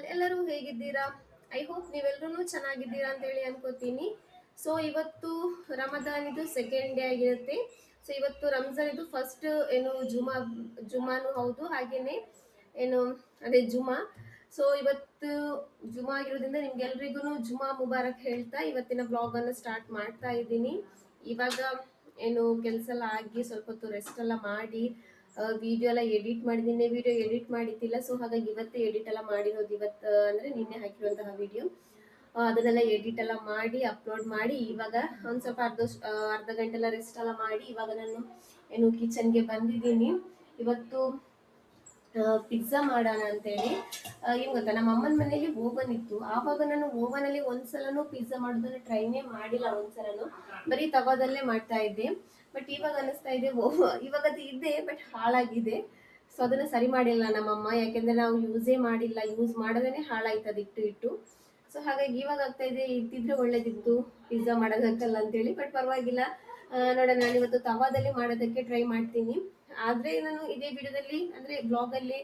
All ಎಲ್ಲರೂ ಹೇಗಿದ್ದೀರಾ? I hope ನೀವೆಲ್ಲರೂ ಚೆನ್ನಾಗಿದ್ದೀರಾ ಅಂತ ಹೇಳಿ ಅನ್ಕೋತೀನಿ. ಸೊ ಇವತ್ತು ರಮದಾನ್ ಇದು ಸೆಕೆಂಡ್ ಡೇ ಆಗಿರುತ್ತೆ. ಸೊ ಇವತ್ತು ರಂಜಾನ್ ಇದು ಫಸ್ಟ್ ಏನು ಜುಮಾನು ಹೌದು, ಹಾಗೇನೆ ಏನು ಅದೇ ಜುಮಾ. ಸೊ ಇವತ್ತು ಜುಮಾ ಆಗಿರೋದ್ರಿಂದ ನಿಮ್ಗೆಲ್ರಿಗೂ ಜುಮಾ ಮುಬಾರಕ್ ಹೇಳ್ತಾ ಇವತ್ತಿನ ಬ್ಲಾಗ್ ಅನ್ನು ಸ್ಟಾರ್ಟ್ ಮಾಡ್ತಾ ಇದ್ದೀನಿ. ಇವಾಗ ಏನು ಕೆಲಸ ಎಲ್ಲ ಆಗಿ ಸ್ವಲ್ಪ ಹೊತ್ತು ರೆಸ್ಟ್ ಎಲ್ಲ ಮಾಡಿ ವಿಡಿಯೋ ಎಲ್ಲ ಎಡಿಟ್ ಮಾಡಿದ್ದೀನಿ. ವಿಡಿಯೋ ಎಡಿಟ್ ಮಾಡಿದ್ದಿಲ್ಲ, ಸೊ ಹಾಗಾಗಿ ಇವತ್ತೇ ಎಡಿಟ್ ಎಲ್ಲ ಮಾಡಿರೋದು. ಇವತ್ತು ಅಂದರೆ ನಿನ್ನೆ ಹಾಕಿರುವಂತಹ ವಿಡಿಯೋ ಅದನ್ನೆಲ್ಲ ಎಡಿಟ್ ಎಲ್ಲ ಮಾಡಿ ಅಪ್ಲೋಡ್ ಮಾಡಿ ಇವಾಗ ಒಂದು ಸ್ವಲ್ಪ ಅರ್ಧ ಗಂಟೆ ಎಲ್ಲ ರೆಸ್ಟ್ ಎಲ್ಲ ಮಾಡಿ ಇವಾಗ ನಾನು ಏನು ಕಿಚನ್ಗೆ ಬಂದಿದ್ದೀನಿ. ಇವತ್ತು ಪಿಜ್ಜಾ ಮಾಡೋಣ ಅಂತೇಳಿ. ಏನು ಗೊತ್ತಾ, ನಮ್ಮ ಅಮ್ಮನ ಮನೇಲಿ ಓವನ್ ಇತ್ತು. ಆವಾಗ ನಾನು ಓವನಲ್ಲಿ ಒಂದ್ಸಲನೂ ಪಿಜ್ಜಾ ಮಾಡೋದನ್ನ ಟ್ರೈನೇ ಮಾಡಿಲ್ಲ. ಒಂದ್ಸಲನೂ ಬರೀ ತವಾದಲ್ಲೇ ಮಾಡ್ತಾ ಇದ್ದೆ. ಬಟ್ ಇವಾಗ ಅನಿಸ್ತಾ ಇದೆ ಇವಾಗ ಅದು ಇದೆ ಬಟ್ ಹಾಳಾಗಿದೆ. ಸೊ ಅದನ್ನ ಸರಿ ಮಾಡಿಲ್ಲ ನಮ್ಮಮ್ಮ, ಯಾಕೆಂದ್ರೆ ನಾವು ಯೂಸೇ ಮಾಡಿಲ್ಲ. ಯೂಸ್ ಮಾಡದೇನೆ ಹಾಳಾಯ್ತದ ಇಟ್ಟು ಇಟ್ಟು. ಸೊ ಹಾಗಾಗಿ ಇವಾಗ ಆಗ್ತಾ ಇದೆ, ಇದ್ದಿದ್ರೆ ಒಳ್ಳೇದಿತ್ತು ಪಿಜ್ಜಾ ಮಾಡೋದಕ್ಕಲ್ಲ ಅಂತೇಳಿ. ಬಟ್ ಪರವಾಗಿಲ್ಲ, ನೋಡೋಣ. ನಾನು ಇವತ್ತು ತವಾದಲ್ಲಿ ಮಾಡೋದಕ್ಕೆ ಟ್ರೈ ಮಾಡ್ತೀನಿ. ಆದ್ರೆ ನಾನು ಇದೇ ವಿಡಿಯೋದಲ್ಲಿ ಅಂದ್ರೆ ಬ್ಲಾಗಲ್ಲಿ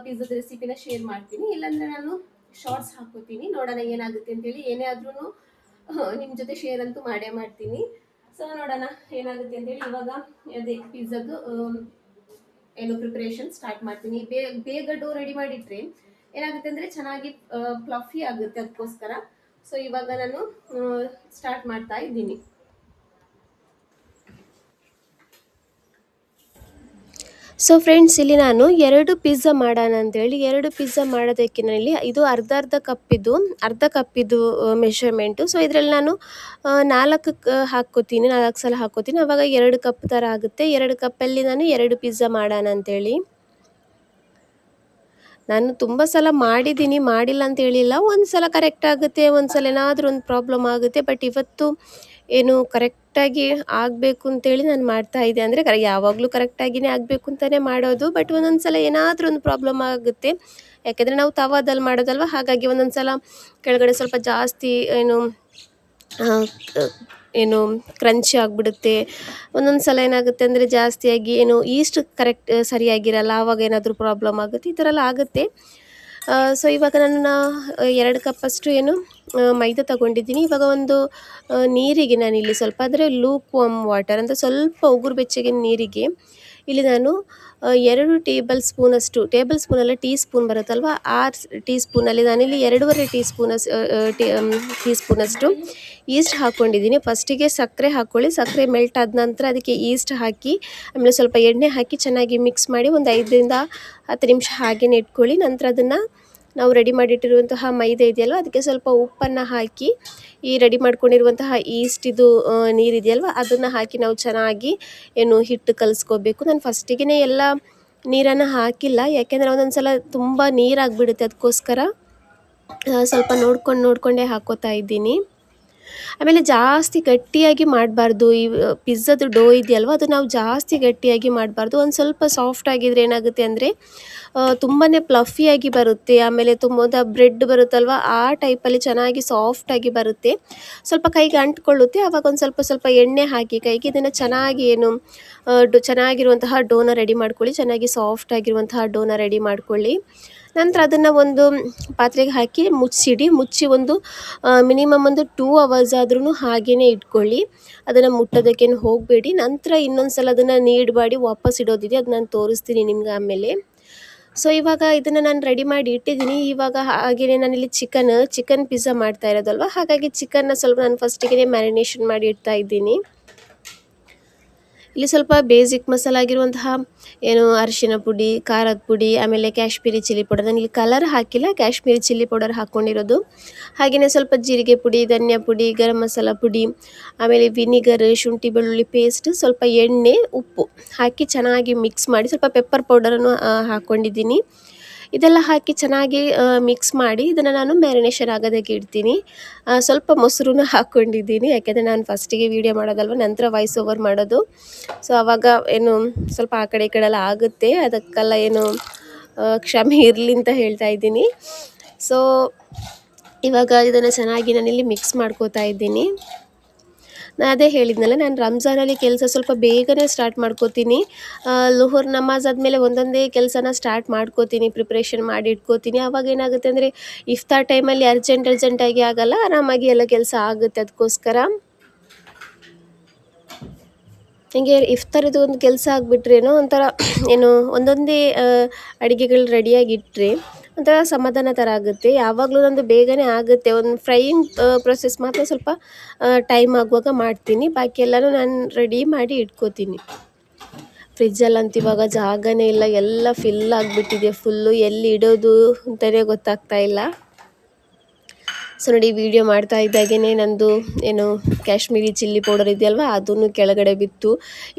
ಪಿಜ್ಜಾದ ರೆಸಿಪಿನ ಶೇರ್ ಮಾಡ್ತೀನಿ, ಇಲ್ಲಾಂದ್ರೆ ನಾನು ಶಾರ್ಟ್ಸ್ ಹಾಕೋತೀನಿ. ನೋಡೋಣ ಏನಾಗುತ್ತೆ ಅಂತೇಳಿ. ಏನೇ ಆದ್ರೂ ನಿಮ್ಮ ಜೊತೆ ಶೇರ್ ಅಂತೂ ಮಾಡೇ ಮಾಡ್ತೀನಿ. ಸೊ ನೋಡೋಣ ಏನಾಗುತ್ತೆ ಅಂತೇಳಿ. ಇವಾಗ ಅದೇ ಪಿಜ್ಜಾದು ಏನು ಪ್ರಿಪರೇಷನ್ ಸ್ಟಾರ್ಟ್ ಮಾಡ್ತೀನಿ. ಬೇಗ ಡೋ ರೆಡಿ ಮಾಡಿಟ್ರೆ ಏನಾಗುತ್ತೆ ಅಂದರೆ ಚೆನ್ನಾಗಿ ಫ್ಲಫಿ ಆಗುತ್ತೆ, ಅದಕ್ಕೋಸ್ಕರ. ಸೊ ಇವಾಗ ನಾನು ಸ್ಟಾರ್ಟ್ ಮಾಡ್ತಾ ಇದ್ದೀನಿ. ಸೊ ಫ್ರೆಂಡ್ಸ್, ಇಲ್ಲಿ ನಾನು 2 ಪಿಜ್ಜಾ ಮಾಡೋಣ ಅಂತೇಳಿ 2 ಪಿಜ್ಜಾ ಮಾಡೋದಕ್ಕೆ ನಾನಿಲ್ಲಿ ಇದು ಅರ್ಧ ಕಪ್ಪಿದು ಮೆಷರ್ಮೆಂಟು. ಸೊ ಇದರಲ್ಲಿ ನಾನು 4 ಸಲ ಹಾಕ್ಕೋತೀನಿ. ಆವಾಗ 2 ಕಪ್ ಥರ ಆಗುತ್ತೆ. 2 ಕಪ್ಪಲ್ಲಿ ನಾನು 2 ಪಿಜ್ಜಾ ಮಾಡೋಣ ಅಂತೇಳಿ. ನಾನು ತುಂಬ ಸಲ ಮಾಡಿದ್ದೀನಿ, ಮಾಡಿಲ್ಲ ಅಂತ ಹೇಳಿಲ್ಲ. ಒಂದು ಸಲ ಕರೆಕ್ಟ್ ಆಗುತ್ತೆ, ಒಂದು ಸಲ ಏನಾದರೂ ಒಂದು ಪ್ರಾಬ್ಲಮ್ ಆಗುತ್ತೆ. ಬಟ್ ಇವತ್ತು ಏನು ಕರೆಕ್ಟಾಗಿ ಆಗಬೇಕು ಅಂತೇಳಿ ನಾನು ಮಾಡ್ತಾ ಇದ್ದೆ. ಅಂದರೆ ಯಾವಾಗಲೂ ಕರೆಕ್ಟಾಗಿಯೇ ಆಗಬೇಕು ಅಂತಲೇ ಮಾಡೋದು. ಬಟ್ ಒಂದೊಂದು ಸಲ ಏನಾದರೂ ಒಂದು ಪ್ರಾಬ್ಲಮ್ ಆಗುತ್ತೆ. ಯಾಕೆಂದರೆ ನಾವು ತವಾದಲ್ಲಿ ಮಾಡೋದಲ್ವ, ಹಾಗಾಗಿ ಒಂದೊಂದು ಸಲ ಕೆಳಗಡೆ ಸ್ವಲ್ಪ ಜಾಸ್ತಿ ಏನು ಕ್ರಂಚಿ ಆಗಿಬಿಡುತ್ತೆ. ಒಂದೊಂದು ಸಲ ಏನಾಗುತ್ತೆ ಅಂದರೆ ಜಾಸ್ತಿಯಾಗಿ ಈಸ್ಟ್ ಸರಿಯಾಗಿರಲ್ಲ, ಆವಾಗ ಏನಾದರೂ ಪ್ರಾಬ್ಲಮ್ ಆಗುತ್ತೆ. ಈ ಥರ ಎಲ್ಲ ಆಗುತ್ತೆ. ಸೊ ಇವಾಗ ನಾನು 2 ಕಪ್ಪಷ್ಟು ಮೈದಾ ತಗೊಂಡಿದ್ದೀನಿ. ಇವಾಗ ಒಂದು ನೀರಿಗೆ ನಾನಿಲ್ಲಿ ಸ್ವಲ್ಪ ಅಂದರೆ ಲೂಕ್ ವಾರ್ಮ್ ವಾಟರ್ ಅಂತ ಸ್ವಲ್ಪ ಉಗುರು ಬೆಚ್ಚಗಿನ ನೀರಿಗೆ ಇಲ್ಲಿ ನಾನು 2 ಟೇಬಲ್ ಸ್ಪೂನಲ್ಲ, ಟೀ ಸ್ಪೂನ್ ಬರುತ್ತಲ್ವ, ಆ ಟೀ ಸ್ಪೂನಲ್ಲಿ ನಾನಿಲ್ಲಿ 2.5 ಟೀ ಸ್ಪೂನಷ್ಟು ಈಸ್ಟ್ ಹಾಕ್ಕೊಂಡಿದ್ದೀನಿ. ಫಸ್ಟಿಗೆ ಸಕ್ಕರೆ ಹಾಕ್ಕೊಳ್ಳಿ. ಸಕ್ಕರೆ ಮೆಲ್ಟ್ ಆದ ನಂತರ ಅದಕ್ಕೆ ಈಸ್ಟ್ ಹಾಕಿ, ಆಮೇಲೆ ಸ್ವಲ್ಪ ಎಣ್ಣೆ ಹಾಕಿ ಚೆನ್ನಾಗಿ ಮಿಕ್ಸ್ ಮಾಡಿ ಒಂದು 5ರಿಂದ 10 ನಿಮಿಷ ಹಾಗೆಯೇ ಇಟ್ಕೊಳ್ಳಿ. ನಂತರ ಅದನ್ನು ನಾವು ರೆಡಿ ಮಾಡಿಟ್ಟಿರುವಂತಹ ಮೈದಾ ಇದೆಯಲ್ವ, ಅದಕ್ಕೆ ಸ್ವಲ್ಪ ಉಪ್ಪನ್ನು ಹಾಕಿ ಈ ರೆಡಿ ಮಾಡ್ಕೊಂಡಿರುವಂತಹ ಈಸ್ಟಿದು ನೀರಿದೆಯಲ್ವ ಅದನ್ನು ಹಾಕಿ ನಾವು ಚೆನ್ನಾಗಿ ಹಿಟ್ಟು ಕಲಿಸ್ಕೋಬೇಕು. ನಾನು ಫಸ್ಟಿಗೆ ಎಲ್ಲ ನೀರನ್ನು ಹಾಕಿಲ್ಲ, ಯಾಕೆಂದರೆ ಒಂದೊಂದು ಸಲ ತುಂಬ ನೀರಾಗಿಬಿಡುತ್ತೆ. ಅದಕ್ಕೋಸ್ಕರ ಸ್ವಲ್ಪ ನೋಡ್ಕೊಂಡೇ ಹಾಕೋತಾ ಇದ್ದೀನಿ. ಆಮೇಲೆ ಜಾಸ್ತಿ ಗಟ್ಟಿಯಾಗಿ ಮಾಡಬಾರ್ದು. ಈ ಪಿಜ್ಜಾದು ಡೋ ಇದೆಯಲ್ವ, ಅದು ನಾವು ಜಾಸ್ತಿ ಗಟ್ಟಿಯಾಗಿ ಮಾಡಬಾರ್ದು. ಒಂದು ಸ್ವಲ್ಪ ಸಾಫ್ಟ್ ಆಗಿದ್ರೆ ಏನಾಗುತ್ತೆ ಅಂದರೆ ತುಂಬಾ ಫ್ಲಫಿಯಾಗಿ ಬರುತ್ತೆ. ಆಮೇಲೆ ತುಂಬ ಬ್ರೆಡ್ ಬರುತ್ತಲ್ವ, ಆ ಟೈಪಲ್ಲಿ ಚೆನ್ನಾಗಿ ಸಾಫ್ಟಾಗಿ ಬರುತ್ತೆ. ಸ್ವಲ್ಪ ಕೈಗೆ ಅಂಟ್ಕೊಳ್ಳುತ್ತೆ. ಆವಾಗ ಒಂದು ಸ್ವಲ್ಪ ಎಣ್ಣೆ ಹಾಕಿ ಕೈಗೆ ಇದನ್ನು ಚೆನ್ನಾಗಿ ಚೆನ್ನಾಗಿರುವಂತಹ ಡೋನ ರೆಡಿ ಮಾಡ್ಕೊಳ್ಳಿ. ಚೆನ್ನಾಗಿ ಸಾಫ್ಟ್ ಆಗಿರುವಂತಹ ಡೋನ ರೆಡಿ ಮಾಡ್ಕೊಳ್ಳಿ. ನಂತರ ಅದನ್ನು ಒಂದು ಪಾತ್ರೆಗೆ ಹಾಕಿ ಮುಚ್ಚಿ ಒಂದು ಮಿನಿಮಮ್ ಒಂದು 2 ಅವರ್ಸ್ ಆದ್ರೂ ಹಾಗೇ ಇಟ್ಕೊಳ್ಳಿ. ಅದನ್ನು ಮುಟ್ಟೋದಕ್ಕೇನು ಹೋಗಬೇಡಿ. ನಂತರ ಇನ್ನೊಂದು ಸಲ ಅದನ್ನು ನೀಡ್ಬಾಡಿ ವಾಪಸ್ ಇಡೋದಿದೆ, ಅದು ನಾನು ತೋರಿಸ್ತೀನಿ ನಿಮ್ಗೆ ಆಮೇಲೆ. ಸೊ ಇವಾಗ ಇದನ್ನು ನಾನು ರೆಡಿ ಮಾಡಿ ಇಟ್ಟಿದ್ದೀನಿ. ಇವಾಗ ಹಾಗೆಯೇ ನಾನಿಲ್ಲಿ ಚಿಕನ್ ಪಿಜ್ಜಾ ಮಾಡ್ತಾ ಇರೋದಲ್ವ, ಹಾಗಾಗಿ ಚಿಕನ್ನ ಸ್ವಲ್ಪ ನಾನು ಫಸ್ಟಿಗೆ ಮ್ಯಾರಿನೇಷನ್ ಮಾಡಿ ಇಡ್ತಾ ಇದ್ದೀನಿ. ಇಲ್ಲಿ ಸ್ವಲ್ಪ ಬೇಸಿಕ್ ಮಸಾಲ ಆಗಿರುವಂತಹ ಅರಿಶಿನ ಪುಡಿ, ಖಾರದ ಪುಡಿ, ಆಮೇಲೆ ಕಾಶ್ಮೀರಿ ಚಿಲ್ಲಿ ಪೌಡರ್. ನಾನು ಇಲ್ಲಿ ಕಲರ್ ಹಾಕಿಲ್ಲ, ಕಾಶ್ಮೀರಿ ಚಿಲ್ಲಿ ಪೌಡರ್ ಹಾಕ್ಕೊಂಡಿರೋದು. ಹಾಗೆಯೇ ಸ್ವಲ್ಪ ಜೀರಿಗೆ ಪುಡಿ, ಧನಿಯಾ ಪುಡಿ, ಗರಂ ಮಸಾಲ ಪುಡಿ, ಆಮೇಲೆ ವಿನಿಗರ್, ಶುಂಠಿ ಬೆಳ್ಳುಳ್ಳಿ ಪೇಸ್ಟ್, ಸ್ವಲ್ಪ ಎಣ್ಣೆ, ಉಪ್ಪು ಹಾಕಿ ಚೆನ್ನಾಗಿ ಮಿಕ್ಸ್ ಮಾಡಿ, ಸ್ವಲ್ಪ ಪೆಪ್ಪರ್ ಪೌಡರನ್ನು ಹಾಕ್ಕೊಂಡಿದ್ದೀನಿ. ಇದೆಲ್ಲ ಹಾಕಿ ಚೆನ್ನಾಗಿ ಮಿಕ್ಸ್ ಮಾಡಿ ಇದನ್ನು ನಾನು ಮ್ಯಾರಿನೇಷನ್ ಆಗೋದಕ್ಕೆ ಇಡ್ತೀನಿ. ಸ್ವಲ್ಪ ಮೊಸರನ್ನ ಹಾಕ್ಕೊಂಡಿದ್ದೀನಿ, ಯಾಕೆಂದರೆ ನಾನು ಫಸ್ಟಿಗೆ ವೀಡಿಯೋ ಮಾಡೋದಲ್ವ, ನಂತರ ವಾಯ್ಸ್ ಓವರ್ ಮಾಡೋದು. ಸೊ ಆವಾಗ ಸ್ವಲ್ಪ ಆ ಕಡೆ ಈ ಕಡೆ ಎಲ್ಲ ಆಗುತ್ತೆ, ಅದಕ್ಕೆಲ್ಲ ಕ್ಷಮೆ ಇರಲಿ ಅಂತ ಹೇಳ್ತಾ ಇದ್ದೀನಿ. ಸೊ ಇವಾಗ ಇದನ್ನು ಚೆನ್ನಾಗಿ ನಾನಿಲ್ಲಿ ಮಿಕ್ಸ್ ಮಾಡ್ಕೋತಾ ಇದ್ದೀನಿ. ನಾನು ಅದೇ ಹೇಳಿದ್ನಲ್ಲ, ನಾನು ರಂಜಾನಲ್ಲಿ ಕೆಲಸ ಸ್ವಲ್ಪ ಬೇಗನೆ ಸ್ಟಾರ್ಟ್ ಮಾಡ್ಕೋತೀನಿ. ಲುಹುರ್ ನಮಾಜ್ ಆದಮೇಲೆ ಒಂದೊಂದೇ ಕೆಲಸನ ಸ್ಟಾರ್ಟ್ ಮಾಡ್ಕೋತೀನಿ, ಪ್ರಿಪ್ರೇಷನ್ ಮಾಡಿ ಇಟ್ಕೋತೀನಿ. ಆವಾಗ ಏನಾಗುತ್ತೆ ಅಂದರೆ ಇಫ್ತಾರ್ ಟೈಮಲ್ಲಿ ಅರ್ಜೆಂಟಾಗಿ ಆಗಲ್ಲ, ಆರಾಮಾಗಿ ಎಲ್ಲ ಕೆಲಸ ಆಗುತ್ತೆ. ಅದಕ್ಕೋಸ್ಕರ ನನಗೆ ಇಫ್ತಾರದ್ದು ಒಂದು ಕೆಲಸ ಆಗಿಬಿಟ್ರೇನೋ ಒಂಥರ ಏನು ಒಂದೊಂದೇ ಅಡುಗೆಗಳು ರೆಡಿಯಾಗಿಟ್ಟರೆ ಒಂಥರ ಸಮಾಧಾನ ಥರ ಆಗುತ್ತೆ. ಯಾವಾಗಲೂ ನಂದು ಬೇಗನೆ ಆಗುತ್ತೆ. ಒಂದು ಫ್ರೈಯಿಂಗ್ ಪ್ರೊಸೆಸ್ ಮಾತ್ರ ಸ್ವಲ್ಪ ಟೈಮ್ ಆಗುವಾಗ ಮಾಡ್ತೀನಿ, ಬಾಕಿ ಎಲ್ಲನೂ ನಾನು ರೆಡಿ ಮಾಡಿ ಇಟ್ಕೋತೀನಿ. ಫ್ರಿಜ್ಜಲ್ಲಂತೂ ಇವಾಗ ಜಾಗನೇ ಇಲ್ಲ, ಎಲ್ಲ ಫಿಲ್ ಆಗಿಬಿಟ್ಟಿದೆ. ಫುಲ್ಲು ಎಲ್ಲಿ ಇಡೋದು ಅಂತಲೇ ಗೊತ್ತಾಗ್ತಾ ಇಲ್ಲ. ಸೊ ನೋಡಿ, ವಿಡಿಯೋ ಮಾಡ್ತಾ ಇದ್ದಾಗೇ ನಂದು ಏನು ಕಾಶ್ಮೀರಿ ಚಿಲ್ಲಿ ಪೌಡರ್ ಇದೆಯಲ್ವ, ಅದನ್ನು ಕೆಳಗಡೆ ಬಿತ್ತು.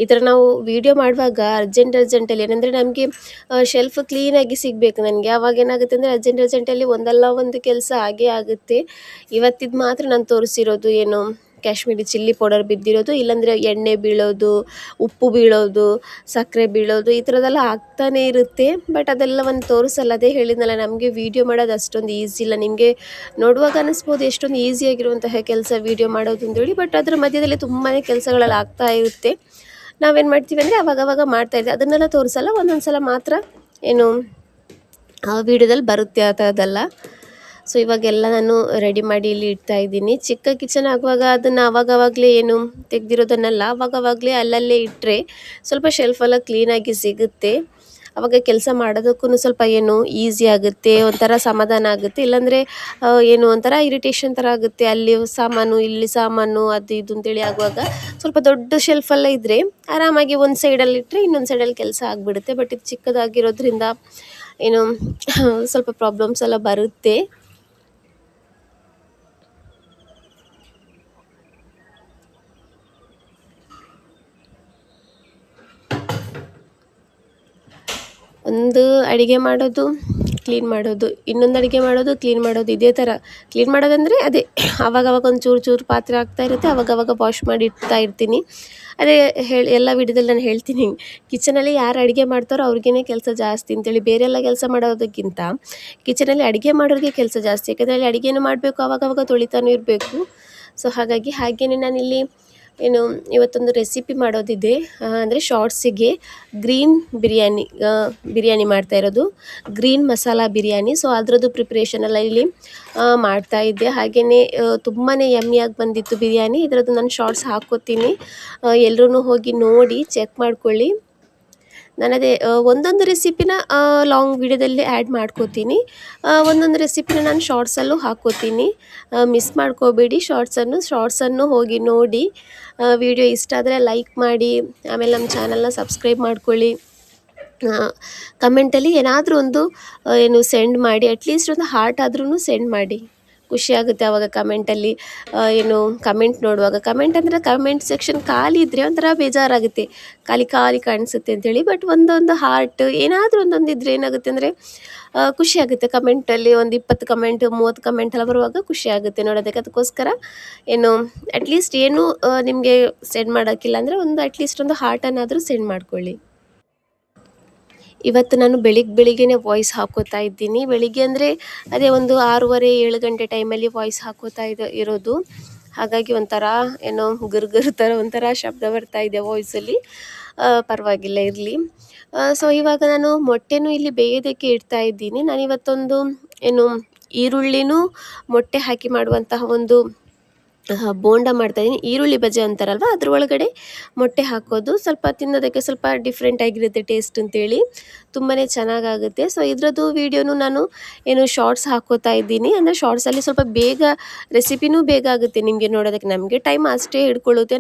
ಈ ಥರ ನಾವು ವಿಡಿಯೋ ಮಾಡುವಾಗ ಅರ್ಜೆಂಟಲ್ಲಿ ಏನಂದರೆ ನಮಗೆ ಶೆಲ್ಫ್ ಕ್ಲೀನಾಗಿ ಸಿಗಬೇಕು ನನಗೆ. ಆವಾಗ ಏನಾಗುತ್ತೆ ಅಂದರೆ ಅರ್ಜೆಂಟಲ್ಲಿ ಒಂದಲ್ಲ ಒಂದು ಕೆಲಸ ಆಗೇ ಆಗುತ್ತೆ. ಇವತ್ತಿದು ಮಾತ್ರ ನಾನು ತೋರಿಸಿರೋದು ಏನು ಕಾಶ್ಮೀರಿ ಚಿಲ್ಲಿ ಪೌಡರ್ ಬಿದ್ದಿರೋದು, ಇಲ್ಲಾಂದರೆ ಎಣ್ಣೆ ಬೀಳೋದು, ಉಪ್ಪು ಬೀಳೋದು, ಸಕ್ಕರೆ ಬೀಳೋದು, ಈ ಥರದ್ದೆಲ್ಲ ಆಗ್ತಾನೇ ಇರುತ್ತೆ. ಬಟ್ ಅದೆಲ್ಲವನ್ನು ತೋರಿಸಲ್ಲ. ಅದೇ ಹೇಳಿದ್ನಲ್ಲ, ನಮಗೆ ವೀಡಿಯೋ ಮಾಡೋದು ಅಷ್ಟೊಂದು ಈಸಿ ಇಲ್ಲ. ನಿಮಗೆ ನೋಡುವಾಗ ಅನ್ನಿಸ್ಬೋದು ಎಷ್ಟೊಂದು ಈಸಿಯಾಗಿರುವಂತಹ ಕೆಲಸ ವೀಡಿಯೋ ಮಾಡೋದು ಅಂತೇಳಿ, ಬಟ್ ಅದರ ಮಧ್ಯದಲ್ಲಿ ತುಂಬಾ ಕೆಲಸಗಳೆಲ್ಲ ಆಗ್ತಾ ಇರುತ್ತೆ. ನಾವೇನು ಮಾಡ್ತೀವಿ ಅಂದರೆ ಅವಾಗವಾಗ ಮಾಡ್ತಾಯಿದ್ದೆ, ಅದನ್ನೆಲ್ಲ ತೋರಿಸಲ್ಲ. ಒಂದೊಂದು ಸಲ ಮಾತ್ರ ಏನು ವೀಡಿಯೋದಲ್ಲಿ ಬರುತ್ತೆ ಆ ಥರದ್ದೆಲ್ಲ. ಸೊ ಇವಾಗೆಲ್ಲ ನಾನು ರೆಡಿ ಮಾಡಿ ಇಲ್ಲಿ ಇಡ್ತಾ ಇದ್ದೀನಿ. ಚಿಕ್ಕ ಕಿಚನ್ ಆಗುವಾಗ ಅದನ್ನು ಆವಾಗವಾಗಲೇ ಏನು ತೆಗೆದಿರೋದನ್ನೆಲ್ಲ ಆವಾಗವಾಗಲೇ ಅಲ್ಲಲ್ಲೇ ಇಟ್ಟರೆ ಸ್ವಲ್ಪ ಶೆಲ್ಫೆಲ್ಲ ಕ್ಲೀನಾಗಿ ಸಿಗುತ್ತೆ. ಆವಾಗ ಕೆಲಸ ಮಾಡೋದಕ್ಕೂ ಸ್ವಲ್ಪ ಏನು ಈಸಿ ಆಗುತ್ತೆ, ಒಂಥರ ಸಮಾಧಾನ ಆಗುತ್ತೆ. ಇಲ್ಲಾಂದರೆ ಏನು ಒಂಥರ ಇರಿಟೇಷನ್ ಥರ ಆಗುತ್ತೆ, ಅಲ್ಲಿ ಸಾಮಾನು ಇಲ್ಲಿ ಸಾಮಾನು ಅದು ಇದು ಅಂತೇಳಿ ಆಗುವಾಗ ಸ್ವಲ್ಪ ದೊಡ್ಡ ಶೆಲ್ಫೆಲ್ಲ ಇದ್ದರೆ ಆರಾಮಾಗಿ ಒಂದು ಸೈಡಲ್ಲಿ ಇಟ್ಟರೆ ಇನ್ನೊಂದು ಸೈಡಲ್ಲಿ ಕೆಲಸ ಆಗಿಬಿಡುತ್ತೆ. ಬಟ್ ಇದು ಚಿಕ್ಕದಾಗಿರೋದ್ರಿಂದ ಏನು ಸ್ವಲ್ಪ ಪ್ರಾಬ್ಲಮ್ಸ್ ಎಲ್ಲ ಬರುತ್ತೆ. ಒಂದು ಅಡುಗೆ ಮಾಡೋದು, ಕ್ಲೀನ್ ಮಾಡೋದು, ಇನ್ನೊಂದು ಅಡುಗೆ ಮಾಡೋದು, ಕ್ಲೀನ್ ಮಾಡೋದು, ಇದೇ ಥರ. ಕ್ಲೀನ್ ಮಾಡೋದಂದರೆ ಅದೇ ಆವಾಗವಾಗ ಒಂದು ಚೂರು ಪಾತ್ರೆ ಆಗ್ತಾ ಇರುತ್ತೆ, ಆವಾಗವಾಗ ವಾಶ್ ಮಾಡಿ ಇಡ್ತಾ ಇರ್ತೀನಿ. ಅದೇ ಎಲ್ಲ ವಿಡಿಯೋದಲ್ಲಿ ನಾನು ಹೇಳ್ತೀನಿ, ಕಿಚನಲ್ಲಿ ಯಾರು ಅಡುಗೆ ಮಾಡ್ತಾರೋ ಅವ್ರಿಗೇ ಕೆಲಸ ಜಾಸ್ತಿ ಅಂತೇಳಿ. ಬೇರೆಲ್ಲ ಕೆಲಸ ಮಾಡೋದಕ್ಕಿಂತ ಕಿಚನಲ್ಲಿ ಅಡುಗೆ ಮಾಡೋರಿಗೆ ಕೆಲಸ ಜಾಸ್ತಿ. ಯಾಕಂದರೆ ಅಲ್ಲಿ ಅಡುಗೆನೂ ಮಾಡಬೇಕು, ಆವಾಗವಾಗ ತೊಳಿತಾನೂ ಇರಬೇಕು. ಸೊ ಹಾಗೆಯೇ ನಾನಿಲ್ಲಿ ಏನು ಇವತ್ತೊಂದು ರೆಸಿಪಿ ಮಾಡೋದಿದೆ. ಅಂದರೆ ಶಾರ್ಟ್ಸಿಗೆ ಗ್ರೀನ್ ಬಿರಿಯಾನಿ ಮಾಡ್ತಾ ಇರೋದು, ಗ್ರೀನ್ ಮಸಾಲ ಬಿರಿಯಾನಿ. ಸೊ ಅದರದ್ದು ಪ್ರಿಪ್ರೇಷನ್ ಎಲ್ಲ ಇಲ್ಲಿ ಮಾಡ್ತಾಯಿದ್ದೆ. ಹಾಗೆಯೇ ತುಂಬಾ ಯಮ್ಮಿಯಾಗಿ ಬಂದಿತ್ತು ಬಿರಿಯಾನಿ. ಇದರದ್ದು ನಾನು ಶಾರ್ಟ್ಸ್ ಹಾಕ್ಕೋತೀನಿ, ಎಲ್ಲರೂ ಹೋಗಿ ನೋಡಿ ಚೆಕ್ ಮಾಡ್ಕೊಳ್ಳಿ. ನಾನದೇ ಒಂದೊಂದು ರೆಸಿಪಿನ ಲಾಂಗ್ ವಿಡಿಯೋದಲ್ಲಿ ಆ್ಯಡ್ ಮಾಡ್ಕೋತೀನಿ, ಒಂದೊಂದು ರೆಸಿಪಿನ ನಾನು ಶಾರ್ಟ್ಸಲ್ಲೂ ಹಾಕ್ಕೋತೀನಿ. ಮಿಸ್ ಮಾಡ್ಕೋಬೇಡಿ ಶಾರ್ಟ್ಸನ್ನು ಹೋಗಿ ನೋಡಿ. ವಿಡಿಯೋ ಇಷ್ಟ ಆದರೆ ಲೈಕ್ ಮಾಡಿ, ಆಮೇಲೆ ನಮ್ಮ ಚಾನಲ್ನ ಸಬ್ಸ್ಕ್ರೈಬ್ ಮಾಡ್ಕೊಳ್ಳಿ. ಕಮೆಂಟಲ್ಲಿ ಏನಾದರೂ ಒಂದು ಏನು ಸೆಂಡ್ ಮಾಡಿ, ಅಟ್ಲೀಸ್ಟ್ ಒಂದು ಹಾರ್ಟ್ ಆದ್ರೂ ಸೆಂಡ್ ಮಾಡಿ. ಖುಷಿಯಾಗುತ್ತೆ ಆವಾಗ ಕಮೆಂಟಲ್ಲಿ ಏನು ಕಮೆಂಟ್ ನೋಡುವಾಗ. ಕಮೆಂಟ್ ಅಂದರೆ ಕಮೆಂಟ್ ಸೆಕ್ಷನ್ ಖಾಲಿ ಇದ್ದರೆ ಒಂಥರ ಬೇಜಾರಾಗುತ್ತೆ, ಖಾಲಿ ಕಾಣಿಸುತ್ತೆ ಅಂಥೇಳಿ. ಬಟ್ ಒಂದೊಂದು ಹಾರ್ಟ್ ಏನಾದರೂ ಒಂದೊಂದು ಇದ್ದರೆ ಏನಾಗುತ್ತೆ ಅಂದರೆ ಖುಷಿಯಾಗುತ್ತೆ. ಕಮೆಂಟಲ್ಲಿ ಒಂದು 20 ಕಮೆಂಟ್ 30 ಕಮೆಂಟ್ ಎಲ್ಲ ಬರುವಾಗ ಖುಷಿಯಾಗುತ್ತೆ ನೋಡೋದಕ್ಕೆ. ಅದಕ್ಕೋಸ್ಕರ ಏನು ಅಟ್ಲೀಸ್ಟ್ ಏನು ನಿಮಗೆ ಸೆಂಡ್ ಮಾಡೋಕ್ಕಿಲ್ಲ ಅಂದರೆ ಒಂದು ಅಟ್ಲೀಸ್ಟ್ ಒಂದು ಹಾರ್ಟನ್ನಾದರೂ ಸೆಂಡ್ ಮಾಡ್ಕೊಳ್ಳಿ. ಇವತ್ತು ನಾನು ಬೆಳಿಗ್ಗೆನೇ ವಾಯ್ಸ್ ಹಾಕ್ಕೋತಾ ಇದ್ದೀನಿ. ಬೆಳಿಗ್ಗೆ ಅಂದರೆ ಅದೇ ಒಂದು 6:30-7 ಗಂಟೆ ಟೈಮಲ್ಲಿ ವಾಯ್ಸ್ ಹಾಕ್ಕೋತಾ ಇರೋದು. ಹಾಗಾಗಿ ಒಂಥರ ಏನೋ ಗರ್ ಥರ ಒಂಥರ ಶಬ್ದ ಬರ್ತಾ ಇದೆ ವಾಯ್ಸಲ್ಲಿ. ಪರವಾಗಿಲ್ಲ, ಇರಲಿ. ಸೊ ಇವಾಗ ನಾನು ಮೊಟ್ಟೆನೂ ಇಲ್ಲಿ ಬೇಯೋದಕ್ಕೆ ಇಡ್ತಾ ಇದ್ದೀನಿ. ನಾನಿವತ್ತೊಂದು ಏನು ಈರುಳ್ಳಿನೂ ಮೊಟ್ಟೆ ಹಾಕಿ ಮಾಡುವಂತಹ ಒಂದು ಬೋಂಡ ಮಾಡ್ತಾಯಿದ್ದೀನಿ. ಈರುಳ್ಳಿ ಬಜೆ ಅಂತಾರಲ್ವ, ಅದ್ರ ಒಳಗಡೆ ಮೊಟ್ಟೆ ಹಾಕೋದು ಸ್ವಲ್ಪ ತಿನ್ನೋದಕ್ಕೆ ಸ್ವಲ್ಪ ಡಿಫ್ರೆಂಟ್ ಆಗಿರುತ್ತೆ ಟೇಸ್ಟ್ ಅಂತೇಳಿ, ತುಂಬಾ ಚೆನ್ನಾಗಾಗುತ್ತೆ. ಸೊ ಇದರದ್ದು ವೀಡಿಯೋನು ನಾನು ಏನು ಶಾರ್ಟ್ಸ್ ಹಾಕ್ಕೋತಾ ಇದ್ದೀನಿ. ಅಂದರೆ ಶಾರ್ಟ್ಸಲ್ಲಿ ಸ್ವಲ್ಪ ಬೇಗ ರೆಸಿಪಿನೂ ಬೇಗ ಆಗುತ್ತೆ ನಿಮಗೆ ನೋಡೋದಕ್ಕೆ. ನಮಗೆ ಟೈಮ್ ಅಷ್ಟೇ ಹಿಡ್ಕೊಳ್ಳುತ್ತೆ.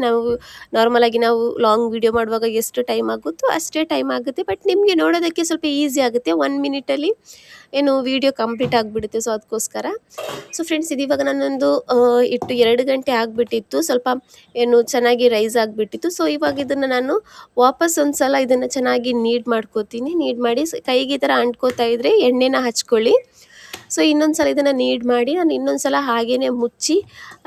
ನಾರ್ಮಲಾಗಿ ನಾವು ಲಾಂಗ್ ವೀಡಿಯೋ ಮಾಡುವಾಗ ಎಷ್ಟು ಟೈಮ್ ಆಗುತ್ತೋ ಅಷ್ಟೇ ಟೈಮ್ ಆಗುತ್ತೆ. ಬಟ್ ನಿಮಗೆ ನೋಡೋದಕ್ಕೆ ಸ್ವಲ್ಪ ಈಸಿ ಆಗುತ್ತೆ. 1 ಮಿನಿಟಲ್ಲಿ ಏನು ವೀಡಿಯೋ ಕಂಪ್ಲೀಟ್ ಆಗಿಬಿಡುತ್ತೆ. ಸೊ ಅದಕ್ಕೋಸ್ಕರ. ಸೊ ಫ್ರೆಂಡ್ಸ್, ಇದಿವಾಗ ನಾನೊಂದು ಇಟ್ಟು 2 ಗಂಟೆ ಆಗಿಬಿಟ್ಟಿತ್ತು. ಸ್ವಲ್ಪ ಏನು ಚೆನ್ನಾಗಿ ರೈಸ್ ಆಗಿಬಿಟ್ಟಿತ್ತು. ಸೊ ಇವಾಗ ಇದನ್ನು ನಾನು ವಾಪಸ್ ಒಂದು ಸಲ ಇದನ್ನು ಚೆನ್ನಾಗಿ ನೀಡ್ ಮಾಡ್ಕೋತೀನಿ. ನೀಡ್ ಮಾಡಿ ಕೈಗೆ ಈ ಥರ ಅಂಟ್ಕೋತಾ ಇದ್ದರೆ ಎಣ್ಣೆನ ಹಚ್ಕೊಳ್ಳಿ. ಸೊ ಇನ್ನೊಂದು ಸಲ ಇದನ್ನು ನೀಡ್ ಮಾಡಿ ನಾನು ಇನ್ನೊಂದು ಸಲ ಹಾಗೇ ಮುಚ್ಚಿ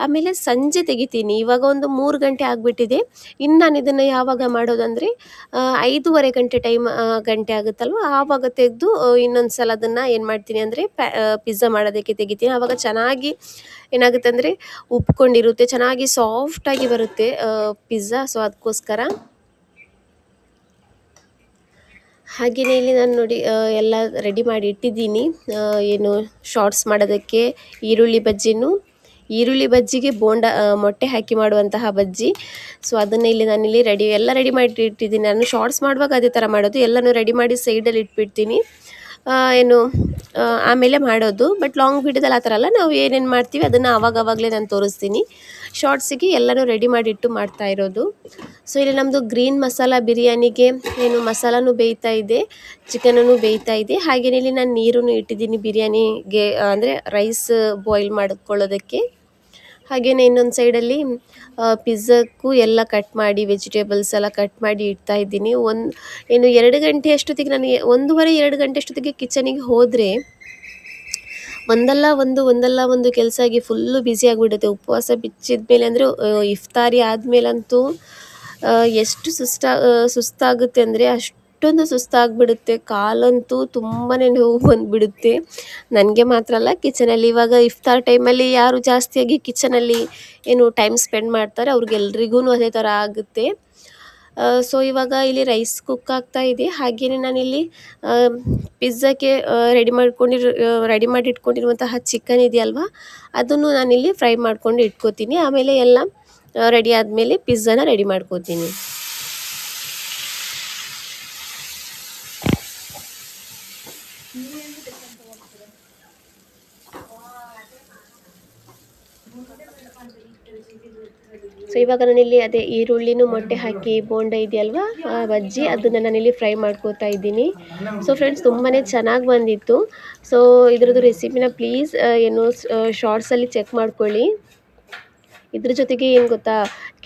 ಆಮೇಲೆ ಸಂಜೆ ತೆಗಿತೀನಿ. ಇವಾಗ ಒಂದು 3 ಗಂಟೆ ಆಗಿಬಿಟ್ಟಿದೆ. ಇನ್ನು ನಾನು ಇದನ್ನು ಯಾವಾಗ ಮಾಡೋದಂದರೆ 5:30 ಗಂಟೆ ಆಗುತ್ತಲ್ವ ಆವಾಗ ತೆಗೆದು ಇನ್ನೊಂದು ಸಲ ಅದನ್ನು ಏನು ಮಾಡ್ತೀನಿ ಅಂದರೆ ಪಿಜ್ಜಾ ಮಾಡೋದಕ್ಕೆ ತೆಗಿತೀನಿ. ಆವಾಗ ಚೆನ್ನಾಗಿ ಏನಾಗುತ್ತೆ ಅಂದರೆ ಉಬ್ಕೊಂಡಿರುತ್ತೆ, ಚೆನ್ನಾಗಿ ಸಾಫ್ಟಾಗಿ ಬರುತ್ತೆ ಪಿಜ್ಜಾ. ಸೊ ಅದಕ್ಕೋಸ್ಕರ ಹಾಗೆಯೇ ಇಲ್ಲಿ ನಾನು ನೋಡಿ ಎಲ್ಲ ರೆಡಿ ಮಾಡಿ ಇಟ್ಟಿದ್ದೀನಿ. ಏನು ಶಾರ್ಟ್ಸ್ ಮಾಡೋದಕ್ಕೆ ಈರುಳ್ಳಿ ಬಜ್ಜಿಗೆ ಬೋಂಡ ಮೊಟ್ಟೆ ಹಾಕಿ ಮಾಡುವಂತಹ ಬಜ್ಜಿ. ಸೊ ಅದನ್ನು ನಾನಿಲ್ಲಿ ಎಲ್ಲ ರೆಡಿ ಮಾಡಿ ಇಟ್ಟಿದ್ದೀನಿ. ನಾನು ಶಾರ್ಟ್ಸ್ ಮಾಡುವಾಗ ಅದೇ ಥರ ಮಾಡೋದು, ಎಲ್ಲನೂ ರೆಡಿ ಮಾಡಿ ಸೈಡಲ್ಲಿ ಇಟ್ಬಿಡ್ತೀನಿ. ಆಮೇಲೆ ಮಾಡೋದು. ಬಟ್ ಲಾಂಗ್ ವಿಡಿಯೋದಲ್ಲಿ ಆ ಥರ ಅಲ್ಲ, ನಾವು ಏನೇನು ಮಾಡ್ತೀವಿ ಅದನ್ನು ಆವಾಗಲೇ ನಾನು ತೋರಿಸ್ತೀನಿ. ಶಾರ್ಟ್ಸಿಗೆ ಎಲ್ಲನೂ ರೆಡಿ ಮಾಡಿಟ್ಟು ಮಾಡ್ತಾ ಇರೋದು. ಸೊ ಇಲ್ಲಿ ನಮ್ಮದು ಗ್ರೀನ್ ಮಸಾಲ ಬಿರಿಯಾನಿಗೆ ಮಸಾಲನೂ ಬೇಯ್ತಾ ಇದೆ, ಚಿಕನನ್ನು ಬೇಯ್ತಾ ಇದೆ. ಹಾಗೆಯೇ ಇಲ್ಲಿ ನಾನು ನೀರನ್ನು ಇಟ್ಟಿದ್ದೀನಿ ಬಿರಿಯಾನಿಗೆ, ಅಂದರೆ ರೈಸ್ ಬಾಯ್ಲ್ ಮಾಡ್ಕೊಳ್ಳೋದಕ್ಕೆ. ಹಾಗೆಯೇ ಇನ್ನೊಂದು ಸೈಡಲ್ಲಿ ಪಿಜ್ಜಕ್ಕೂ ಎಲ್ಲ ಕಟ್ ಮಾಡಿ ವೆಜಿಟೇಬಲ್ಸ್ ಎಲ್ಲ ಕಟ್ ಮಾಡಿ ಇಡ್ತಾ ಇದ್ದೀನಿ. 2 ಗಂಟೆ ಅಷ್ಟೊತ್ತಿಗೆ ನನಗೆ 1:30-2 ಗಂಟೆ ಅಷ್ಟೊತ್ತಿಗೆ ಕಿಚನಿಗೆ ಹೋದರೆ ಒಂದಲ್ಲ ಒಂದು ಕೆಲಸ ಆಗಿ ಫುಲ್ಲು ಬ್ಯುಸಿ ಆಗಿಬಿಡುತ್ತೆ. ಉಪವಾಸ ಬಿಚ್ಚಿದ ಮೇಲೆ ಅಂದರೆ ಇಫ್ತಾರಿ ಆದಮೇಲಂತೂ ಎಷ್ಟು ಸುಸ್ತಾಗುತ್ತೆ ಅಂದರೆ ಅಷ್ಟೊಂದು ಸುಸ್ತಾಗಿಬಿಡುತ್ತೆ. ಕಾಲಂತೂ ತುಂಬಾ ನೋವು ಬಂದುಬಿಡುತ್ತೆ. ನನಗೆ ಮಾತ್ರ ಅಲ್ಲ, ಕಿಚನಲ್ಲಿ ಇವಾಗ ಇಫ್ತಾರ್ ಟೈಮಲ್ಲಿ ಯಾರು ಜಾಸ್ತಿಯಾಗಿ ಕಿಚನಲ್ಲಿ ಟೈಮ್ ಸ್ಪೆಂಡ್ ಮಾಡ್ತಾರೆ ಅವ್ರಿಗೆಲ್ರಿಗೂ ಅದೇ ಥರ ಆಗುತ್ತೆ. ಸೊ ಇವಾಗ ಇಲ್ಲಿ ರೈಸ್ ಕುಕ್ ಆಗ್ತಾ ಇದೆ. ಹಾಗೆಯೇ ನಾನಿಲ್ಲಿ ಪಿಜ್ಜಾಕ್ಕೆ ರೆಡಿ ಮಾಡಿ ಇಟ್ಕೊಂಡಿರುವಂತಹ ಚಿಕನ್ ಇದೆಯಲ್ವ, ಅದನ್ನು ನಾನಿಲ್ಲಿ ಫ್ರೈ ಮಾಡ್ಕೊಂಡು ಇಟ್ಕೋತೀನಿ. ಆಮೇಲೆ ಎಲ್ಲ ರೆಡಿ ಆದಮೇಲೆ ಪಿಜ್ಜಾನ ರೆಡಿ ಮಾಡ್ಕೋತೀನಿ. ಸೊ ಇವಾಗ ನಾನಿಲ್ಲಿ ಅದೇ ಈರುಳ್ಳಿನೂ ಮೊಟ್ಟೆ ಹಾಕಿ ಬೋಂಡ ಇದೆಯಲ್ವ ಬಜ್ಜಿ, ಅದನ್ನು ನಾನಿಲ್ಲಿ ಫ್ರೈ ಮಾಡ್ಕೋತಾ ಇದ್ದೀನಿ. ಸೊ ಫ್ರೆಂಡ್ಸ್, ತುಂಬಾ ಚೆನ್ನಾಗಿ ಬಂದಿತ್ತು. ಸೊ ಇದ್ರದ್ದು ರೆಸಿಪಿನ ಪ್ಲೀಸ್ ಶಾರ್ಟ್ಸಲ್ಲಿ ಚೆಕ್ ಮಾಡ್ಕೊಳ್ಳಿ. ಇದ್ರ ಜೊತೆಗೆ ಏನು ಗೊತ್ತಾ,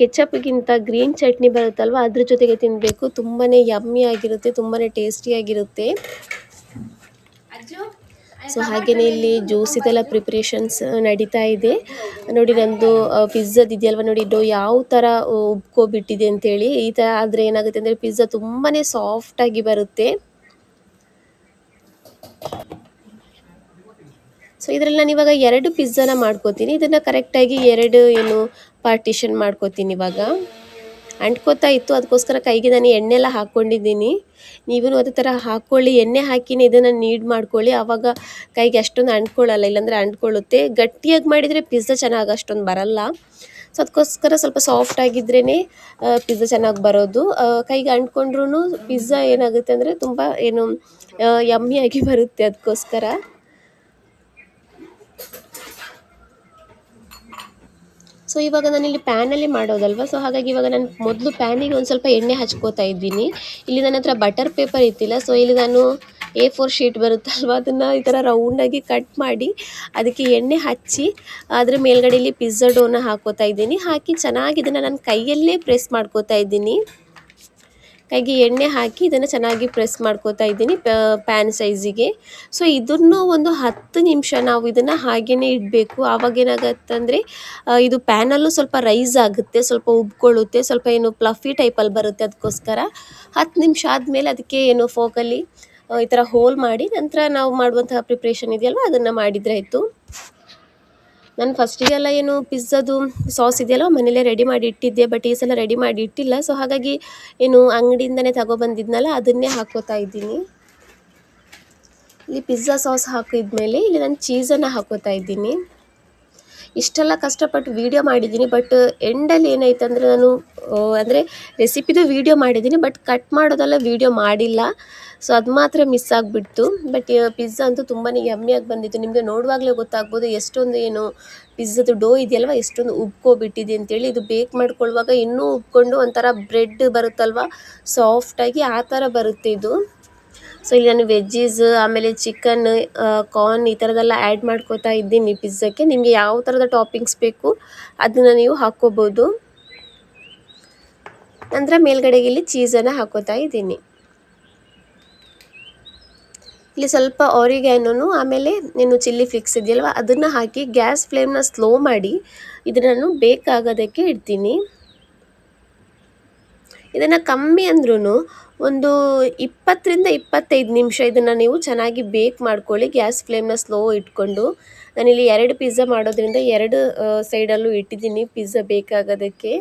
ಕೆಚಪ್ಗಿಂತ ಗ್ರೀನ್ ಚಟ್ನಿ ಬರುತ್ತಲ್ವ ಅದ್ರ ಜೊತೆಗೆ ತಿನ್ನಬೇಕು. ತುಂಬಾ ಯಮ್ಮಿ ಆಗಿರುತ್ತೆ, ತುಂಬಾ ಟೇಸ್ಟಿಯಾಗಿರುತ್ತೆ. ಸೊ ಹಾಗೆಯೇ ಇಲ್ಲಿ ಜ್ಯೂಸಿದೆಲ್ಲ ಪ್ರಿಪ್ರೇಷನ್ಸ್ ನಡೀತಾ ಇದೆ. ನೋಡಿ, ನಂದು ಪಿಜ್ಜಾದ ಇದೆಯಲ್ವ, ನೋಡಿ ಡೋ ಯಾವ ಥರ ಉಬ್ಕೊಬಿಟ್ಟಿದೆ ಅಂತೇಳಿ. ಈ ಥರ ಆದರೆ ಏನಾಗುತ್ತೆ ಅಂದರೆ ಪಿಜ್ಜಾ ತುಂಬಾ ಸಾಫ್ಟಾಗಿ ಬರುತ್ತೆ. ಸೊ ಇದರಲ್ಲಿ ನಾನು ಇವಾಗ 2 ಪಿಜ್ಜಾನ ಮಾಡ್ಕೋತೀನಿ. ಇದನ್ನು ಕರೆಕ್ಟಾಗಿ 2 ಪಾರ್ಟಿಷನ್ ಮಾಡ್ಕೋತೀನಿ. ಇವಾಗ ಅಂಟ್ಕೋತಾ ಇತ್ತು, ಅದಕ್ಕೋಸ್ಕರ ಕೈಗೆ ನಾನು ಎಣ್ಣೆ ಎಲ್ಲ ಹಾಕ್ಕೊಂಡಿದ್ದೀನಿ. ನೀವೂ ಅದೇ ಥರ ಹಾಕ್ಕೊಳ್ಳಿ, ಎಣ್ಣೆ ಹಾಕಿನೇ ಇದನ್ನು ನೀಡ್ ಮಾಡ್ಕೊಳ್ಳಿ. ಆವಾಗ ಕೈಗೆ ಅಷ್ಟೊಂದು ಅಂಟ್ಕೊಳ್ಳಲ್ಲ, ಇಲ್ಲಾಂದರೆ ಅಂಟ್ಕೊಳ್ಳುತ್ತೆ. ಗಟ್ಟಿಯಾಗಿ ಮಾಡಿದರೆ ಪಿಜ್ಜಾ ಚೆನ್ನಾಗಿ ಅಷ್ಟೊಂದು ಬರಲ್ಲ. ಸೊ ಅದಕ್ಕೋಸ್ಕರ ಸ್ವಲ್ಪ ಸಾಫ್ಟ್ ಆಗಿದ್ರೇ ಪಿಜ್ಜಾ ಚೆನ್ನಾಗಿ ಬರೋದು. ಕೈಗೆ ಅಂಟ್ಕೊಂಡ್ರೂ ಪಿಜ್ಜಾ ಏನಾಗುತ್ತೆ ಅಂದರೆ ತುಂಬ ಯಮ್ಮಿಯಾಗಿ ಬರುತ್ತೆ. ಅದಕ್ಕೋಸ್ಕರ ಸೊ ಇವಾಗ ನಾನಿಲ್ಲಿ ಪ್ಯಾನಲ್ಲಿ ಮಾಡೋದಲ್ವ, ಸೊ ಹಾಗಾಗಿ ಇವಾಗ ನಾನು ಮೊದಲು ಪ್ಯಾನಿಗೆ ಒಂದು ಸ್ವಲ್ಪ ಎಣ್ಣೆ ಹಚ್ಕೋತಾ ಇದ್ದೀನಿ. ಇಲ್ಲಿ ನನ್ನ ಹತ್ರ ಬಟರ್ ಪೇಪರ್ ಇತ್ತಿಲ್ಲ. ಸೊ ಇಲ್ಲಿ ನಾನು A4 ಶೀಟ್ ಬರುತ್ತಲ್ವ, ಅದನ್ನು ಈ ಥರ ರೌಂಡಾಗಿ ಕಟ್ ಮಾಡಿ ಅದಕ್ಕೆ ಎಣ್ಣೆ ಹಚ್ಚಿ ಅದರ ಮೇಲ್ಗಡೆಯಲ್ಲಿ ಪಿಜ್ಜಾ ಡೋನ ಹಾಕೋತಾ ಇದ್ದೀನಿ. ಹಾಕಿ ಚೆನ್ನಾಗಿ ಇದನ್ನು ನಾನು ಕೈಯಲ್ಲೇ ಪ್ರೆಸ್ ಮಾಡ್ಕೋತಾ ಇದ್ದೀನಿ. ಕೈಗೆ ಎಣ್ಣೆ ಹಾಕಿ ಇದನ್ನು ಚೆನ್ನಾಗಿ ಪ್ರೆಸ್ ಮಾಡ್ಕೋತಾ ಇದ್ದೀನಿ ಪ್ಯಾನ್ ಸೈಜಿಗೆ. ಸೊ ಇದನ್ನು ಒಂದು 10 ನಿಮಿಷ ನಾವು ಇದನ್ನು ಹಾಗೇ ಇಡಬೇಕು. ಆವಾಗ ಏನಾಗುತ್ತಂದರೆ ಇದು ಪ್ಯಾನಲ್ಲೂ ಸ್ವಲ್ಪ ರೈಸ್ ಆಗುತ್ತೆ, ಸ್ವಲ್ಪ ಉಬ್ಕೊಳ್ಳುತ್ತೆ, ಸ್ವಲ್ಪ ಪ್ಲಫಿ ಟೈಪಲ್ಲಿ ಬರುತ್ತೆ. ಅದಕ್ಕೋಸ್ಕರ 10 ನಿಮಿಷ ಆದಮೇಲೆ ಅದಕ್ಕೆ ಫೋಕಲ್ಲಿ ಈ ಥರ ಹೋಲ್ ಮಾಡಿ ನಂತರ ನಾವು ಮಾಡುವಂತಹ ಪ್ರಿಪ್ರೇಷನ್ ಇದೆಯಲ್ವ ಅದನ್ನು ಮಾಡಿದರೆ ಆಯಿತು. ನಾನು ಫಸ್ಟಿಗೆಲ್ಲ ಪಿಜ್ಜಾದು ಸಾಸ್ ಇದೆಯಲ್ಲ ಮನೇಲೇ ರೆಡಿ ಮಾಡಿ ಇಟ್ಟಿದ್ದೆ, ಬಟ್ ಈ ಸಲ ರೆಡಿ ಮಾಡಿ ಇಟ್ಟಿಲ್ಲ. ಸೊ ಹಾಗಾಗಿ ಅಂಗಡಿಯಿಂದನೇ ತಗೊಬಂದಿದ್ನಲ್ಲ ಅದನ್ನೇ ಹಾಕೋತಾ ಇದ್ದೀನಿ. ಇಲ್ಲಿ ಪಿಜ್ಜಾ ಸಾಸ್ ಹಾಕಿದ್ಮೇಲೆ ಇಲ್ಲಿ ನಾನು ಚೀಸನ್ನು ಹಾಕೋತಾ ಇದ್ದೀನಿ. ಇಷ್ಟೆಲ್ಲ ಕಷ್ಟಪಟ್ಟು ವೀಡಿಯೋ ಮಾಡಿದ್ದೀನಿ, ಬಟ್ ಎಂಡಲ್ಲಿ ಏನಾಯ್ತು ಅಂದರೆ ನಾನು ಅಂದರೆ ರೆಸಿಪಿದು ವೀಡಿಯೋ ಮಾಡಿದ್ದೀನಿ, ಬಟ್ ಕಟ್ ಮಾಡೋದೆಲ್ಲ ವೀಡಿಯೋ ಮಾಡಿಲ್ಲ. ಸೊ ಅದು ಮಾತ್ರ ಮಿಸ್ ಆಗಿಬಿಡ್ತು. ಬಟ್ ಪಿಜ್ಜಾ ಅಂತೂ ತುಂಬಾ ಯಮ್ಮಿಯಾಗಿ ಬಂದಿತ್ತು. ನಿಮಗೆ ನೋಡುವಾಗಲೇ ಗೊತ್ತಾಗ್ಬೋದು ಎಷ್ಟೊಂದು ಪಿಜ್ಜಾದು ಡೋ ಇದೆಯಲ್ವ ಎಷ್ಟೊಂದು ಉಬ್ಕೊಬಿಟ್ಟಿದೆ ಅಂತೇಳಿ. ಇದು ಬೇಕ್ ಮಾಡ್ಕೊಳ್ಳುವಾಗ ಇನ್ನೂ ಉಬ್ಕೊಂಡು ಒಂಥರ ಬ್ರೆಡ್ ಬರುತ್ತಲ್ವ ಸಾಫ್ಟಾಗಿ ಆ ಥರ ಬರುತ್ತೆ ಇದು. ಸೊ ಇಲ್ಲಿ ನಾನು ವೆಜ್ಜೀಸ್ ಆಮೇಲೆ ಚಿಕನ್, ಕಾರ್ನ್ ಈ ಥರದ್ದೆಲ್ಲ ಆ್ಯಡ್ ಮಾಡ್ಕೋತಾ ಇದ್ದೀನಿ ಪಿಜ್ಜಾಕ್ಕೆ. ನಿಮಗೆ ಯಾವ ಥರದ ಟಾಪಿಂಗ್ಸ್ ಬೇಕು ಅದನ್ನು ನೀವು ಹಾಕ್ಕೋಬೋದು. ನಂತರ ಮೇಲ್ಗಡೆಗೆ ಇಲ್ಲಿ ಚೀಸನ್ನು ಹಾಕೋತಾ ಇದ್ದೀನಿ. ಇಲ್ಲಿ ಸ್ವಲ್ಪ ಆರಿಗ್ಯಾನೋನು ಆಮೇಲೆ ಏನು ಚಿಲ್ಲಿ ಫ್ಲೇಕ್ಸ್ ಇದೆಯಲ್ವ ಅದನ್ನು ಹಾಕಿ ಗ್ಯಾಸ್ ಫ್ಲೇಮ್ನ ಸ್ಲೋ ಮಾಡಿ ಇದನ್ನು ಬೇಕಾಗೋದಕ್ಕೆ ಇಡ್ತೀನಿ. ಇದನ್ನು ಕಮ್ಮಿ ಅಂದ್ರೂ ಒಂದು 20 ರಿಂದ 25 ನಿಮಿಷ ಇದನ್ನು ನೀವು ಚೆನ್ನಾಗಿ ಬೇಕ್ ಮಾಡ್ಕೊಳ್ಳಿ ಗ್ಯಾಸ್ ಫ್ಲೇಮ್ನ ಸ್ಲೋ ಇಟ್ಕೊಂಡು. ನಾನಿಲ್ಲಿ 2 ಪಿಜ್ಜಾ ಮಾಡೋದ್ರಿಂದ 2 ಸೈಡಲ್ಲೂ ಇಟ್ಟಿದ್ದೀನಿ ಪಿಜ್ಜಾ ಬೇಕಾಗೋದಕ್ಕೆ.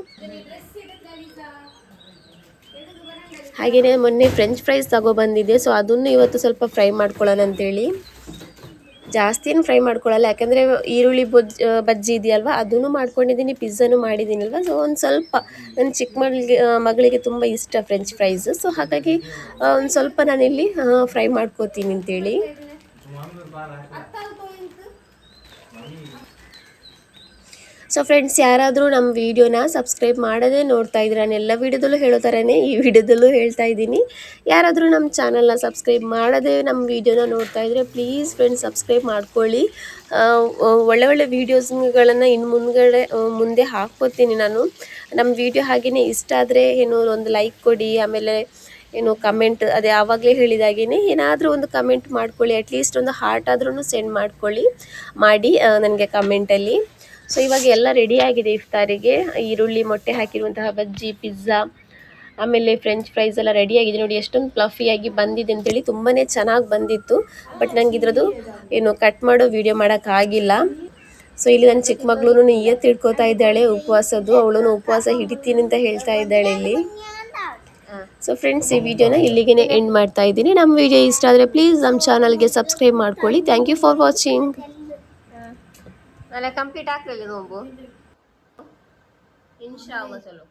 ಹಾಗೆಯೇ ಮೊನ್ನೆ ಫ್ರೆಂಚ್ ಫ್ರೈಸ್ ತಗೊಬಂದಿದ್ದೆ, ಸೊ ಅದನ್ನು ಇವತ್ತು ಸ್ವಲ್ಪ ಫ್ರೈ ಮಾಡ್ಕೊಳ್ಳೋಣ ಅಂತೇಳಿ. ಜಾಸ್ತಿ ಏನು ಫ್ರೈ ಮಾಡ್ಕೊಳ್ಳಲ್ಲ, ಯಾಕಂದರೆ ಈರುಳ್ಳಿ ಬಜ್ಜಿ ಇದೆಯಲ್ವ ಅದನ್ನು ಮಾಡ್ಕೊಂಡಿದ್ದೀನಿ, ಪಿಜ್ಜಾನು ಮಾಡಿದ್ದೀನಲ್ವ. ಸೊ ಒಂದು ಸ್ವಲ್ಪ ನನ್ನ ಚಿಕ್ಕ ಮಗಳಿಗೆ ತುಂಬ ಇಷ್ಟ ಫ್ರೆಂಚ್ ಫ್ರೈಸ್. ಸೊ ಹಾಗಾಗಿ ಒಂದು ಸ್ವಲ್ಪ ನಾನಿಲ್ಲಿ ಫ್ರೈ ಮಾಡ್ಕೋತೀನಿ ಅಂತೇಳಿ. ಸೊ ಫ್ರೆಂಡ್ಸ್, ಯಾರಾದರೂ ನಮ್ಮ ವೀಡಿಯೋನ ಸಬ್ಸ್ಕ್ರೈಬ್ ಮಾಡದೇ ನೋಡ್ತಾ ಇದ್ರೆ, ನಾನು ಎಲ್ಲ ವೀಡಿಯೋದಲ್ಲೂ ಹೇಳೋ ಥರನೇ ಈ ವಿಡಿಯೋದಲ್ಲೂ ಹೇಳ್ತಾ ಇದ್ದೀನಿ, ಯಾರಾದರೂ ನಮ್ಮ ಚಾನಲ್ನ ಸಬ್ಸ್ಕ್ರೈಬ್ ಮಾಡದೇ ನಮ್ಮ ವೀಡಿಯೋನ ನೋಡ್ತಾ ಇದ್ದರೆ ಪ್ಲೀಸ್ ಫ್ರೆಂಡ್ಸ್ ಸಬ್ಸ್ಕ್ರೈಬ್ ಮಾಡ್ಕೊಳ್ಳಿ. ಒಳ್ಳೆ ವೀಡಿಯೋಸ್ಗಳನ್ನು ಮುಂದೆ ಹಾಕ್ಕೋತೀನಿ ನಾನು. ನಮ್ಮ ವೀಡಿಯೋ ಹಾಗೆಯೇ ಇಷ್ಟ ಆದರೆ ಒಂದು ಲೈಕ್ ಕೊಡಿ, ಆಮೇಲೆ ಕಮೆಂಟ್ ಅದೇ ಆವಾಗಲೇ ಹೇಳಿದಾಗೇ ಏನಾದರೂ ಒಂದು ಕಮೆಂಟ್ ಮಾಡ್ಕೊಳ್ಳಿ, ಅಟ್ಲೀಸ್ಟ್ ಒಂದು ಹಾರ್ಟ್ ಆದ್ರೂ ಸೆಂಡ್ ಮಾಡಿ ನನಗೆ ಕಮೆಂಟಲ್ಲಿ. ಸೊ ಇವಾಗ ಎಲ್ಲ ರೆಡಿ ಆಗಿದೆ ಇಫ್ತಾರಿಗೆ. ಈರುಳ್ಳಿ, ಮೊಟ್ಟೆ ಹಾಕಿರುವಂತಹ ಬಜ್ಜಿ, ಪಿಜ್ಜಾ, ಆಮೇಲೆ ಫ್ರೆಂಚ್ ಫ್ರೈಸ್ ಎಲ್ಲ ರೆಡಿ ಆಗಿದೆ. ನೋಡಿ ಎಷ್ಟೊಂದು ಫ್ಲಫಿಯಾಗಿ ಬಂದಿದೆ ಅಂತೇಳಿ, ತುಂಬಾ ಚೆನ್ನಾಗಿ ಬಂದಿತ್ತು. ಬಟ್ ನಂಗೆ ಇದ್ರದ್ದು ಕಟ್ ಮಾಡೋ ವಿಡಿಯೋ ಮಾಡೋಕ್ಕಾಗಿಲ್ಲ. ಸೊ ಇಲ್ಲಿ ನನ್ನ ಚಿಕ್ಕ ಮಗಳೂ ನಿಯತ್ತು ಇಟ್ಕೋತಾ ಇದ್ದಾಳೆ ಉಪವಾಸದ್ದು, ಅವಳು ಉಪವಾಸ ಹಿಡಿತೀನಿ ಅಂತ ಹೇಳ್ತಾ ಇದ್ದಾಳೆ ಇಲ್ಲಿ. ಸೊ ಫ್ರೆಂಡ್ಸ್, ಈ ವಿಡಿಯೋನ ಇಲ್ಲಿಗೆ ಎಂಡ್ ಮಾಡ್ತಾ ಇದ್ದೀನಿ. ನಮ್ಮ ವಿಡಿಯೋ ಇಷ್ಟ ಆದರೆ ಪ್ಲೀಸ್ ನಮ್ಮ ಚಾನಲ್ಗೆ ಸಬ್ಸ್ಕ್ರೈಬ್ ಮಾಡ್ಕೊಳ್ಳಿ. Thank you for watching. Complete ಆಗ್ತದೆ ನೋವು ಇನ್ಶಾ ಅಲ್ಲಾಹ್. ಚಲೋ